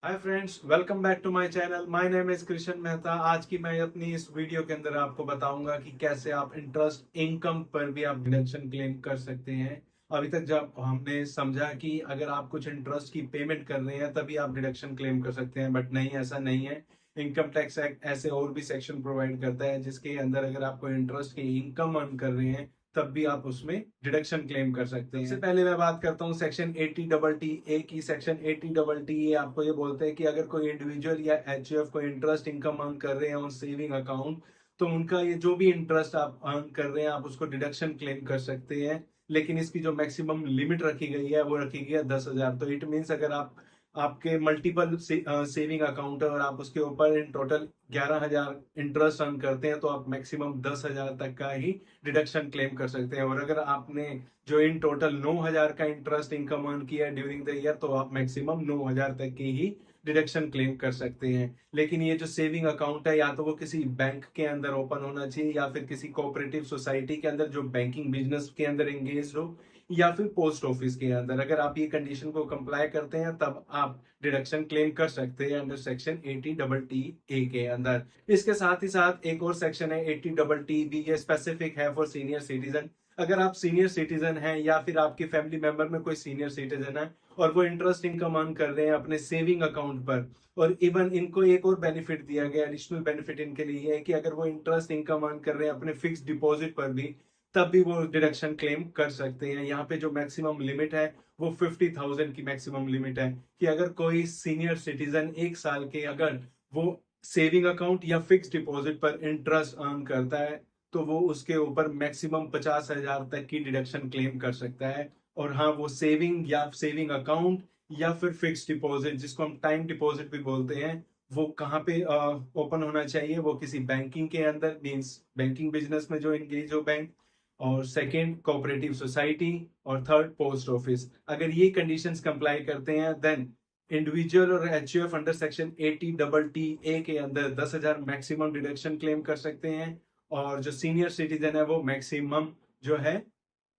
Hi friends, welcome back to my channel. My name is Krishna Mehta. आज की मैं अपनी इस वीडियो के अंदर आपको बताऊंगा कि कैसे आप इंटरेस्ट इनकम पर भी आप डिडक्शन क्लेम कर सकते हैं। अभी तक जब हमने समझा कि अगर आप कुछ इंटरेस्ट की पेमेंट कर रहे हैं तभी आप डिडक्शन क्लेम कर सकते हैं, बट नहीं, ऐसा नहीं है। इनकम टैक्स एक्ट ऐसे और भी सेक्शन प्रोवाइड करता है जिसके अंदर अगर आप कोई इंटरेस्ट की इनकम अर्न कर रहे हैं तब भी आप उसमें डिडक्शन क्लेम कर सकते हैं। सबसे पहले मैं बात करता हूँ सेक्शन 80 ए की। सेक्शन 80 ये आपको ये बोलते हैं कि अगर कोई इंडिविजुअल या एचयूएफ कोई इंटरेस्ट इनकम अर्न कर रहे हैं ऑन सेविंग अकाउंट, तो उनका ये जो भी इंटरेस्ट आप अर्न कर रहे हैं आप उसको डिडक्शन क्लेम कर सकते हैं। लेकिन इसकी जो मैक्सिमम लिमिट रखी गई है वो रखी गई है 10,000। तो इट मीन्स अगर आप आपके मल्टीपल सेविंग अकाउंट है और आप उसके ऊपर इन टोटल 11,000 इंटरेस्ट अर्न करते हैं तो आप मैक्सिमम 10,000 तक का ही डिडक्शन क्लेम कर सकते हैं। और अगर आपने जो इन टोटल 9,000 का इंटरेस्ट इनकम अर्न किया ड्यूरिंग द ईयर तो आप मैक्सिमम 9,000 तक की ही डिडक्शन क्लेम कर सकते हैं। लेकिन ये जो सेविंग अकाउंट है या तो वो किसी बैंक के अंदर ओपन होना चाहिए या फिर किसी कोऑपरेटिव सोसाइटी के अंदर जो बैंकिंग बिजनेस के अंदर एंगेज हो, या फिर पोस्ट ऑफिस के अंदर। अगर आप ये कंडीशन को कंप्लाई करते हैं तब आप डिडक्शन क्लेम कर सकते हैं अंडर सेक्शन 80 ए के अंदर। इसके साथ ही साथ एक और सेक्शन है 80 बी। ये स्पेसिफिक है फॉर सीनियर सिटीजन। अगर आप सीनियर सिटीजन हैं या फिर आपके फैमिली मेंबर में कोई सीनियर सिटीजन है और वो इंटरेस्ट इनकम अर्न कर रहे हैं अपने सेविंग अकाउंट पर, और इवन इनको एक और बेनिफिट दिया गया, एडिशनल बेनिफिट इनके लिए है कि अगर वो इंटरेस्ट इनकम अर्न कर रहे हैं अपने फिक्स डिपॉजिट पर भी, तब भी वो डिडक्शन क्लेम कर सकते हैं। यहाँ पे जो मैक्सिमम लिमिट है वो 50,000 की मैक्सिमम लिमिट है कि अगर कोई सीनियर सिटीजन एक साल के अगर वो सेविंग अकाउंट या फिक्स डिपॉजिट पर इंटरेस्ट अर्न करता है तो वो उसके ऊपर मैक्सिमम 50,000 तक की डिडक्शन क्लेम कर सकता है। और हाँ, वो सेविंग या सेविंग अकाउंट या फिर फिक्स डिपॉजिट जिसको हम टाइम डिपॉजिट भी बोलते हैं, वो कहाँ पे ओपन होना चाहिए? वो किसी बैंकिंग के अंदर, मीन्स बैंकिंग बिजनेस में जो एंगेज हो बैंक, और सेकंड कोऑपरेटिव सोसाइटी, और थर्ड पोस्ट ऑफिस। अगर ये कंडीशंस कंप्लाई करते हैं देन इंडिविजुअल और एचयूएफ अंडर सेक्शन 80 के अंदर 10,000 मैक्सिमम डिडक्शन क्लेम कर सकते हैं। और जो सीनियर सिटीजन है वो मैक्सिमम जो है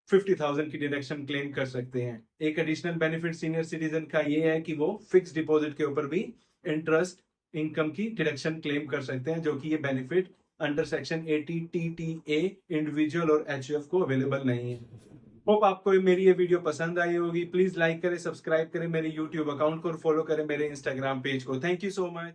50,000 की डिडक्शन क्लेम कर सकते हैं। एक एडिशनल बेनिफिट सीनियर सिटीजन का ये है कि वो फिक्स डिपॉजिट के ऊपर भी इंटरेस्ट इनकम की डिडक्शन क्लेम कर सकते हैं, जो कि ये बेनिफिट अंडर सेक्शन 80 इंडिविजुअल और एचयूएफ को अवेलेबल नहीं है। होप आपको मेरी ये वीडियो पसंद आई होगी। प्लीज लाइक करें, सब्सक्राइब करें मेरे यूट्यूब अकाउंट को और फॉलो करें मेरे इंस्टाग्राम पेज को। Thank you so much.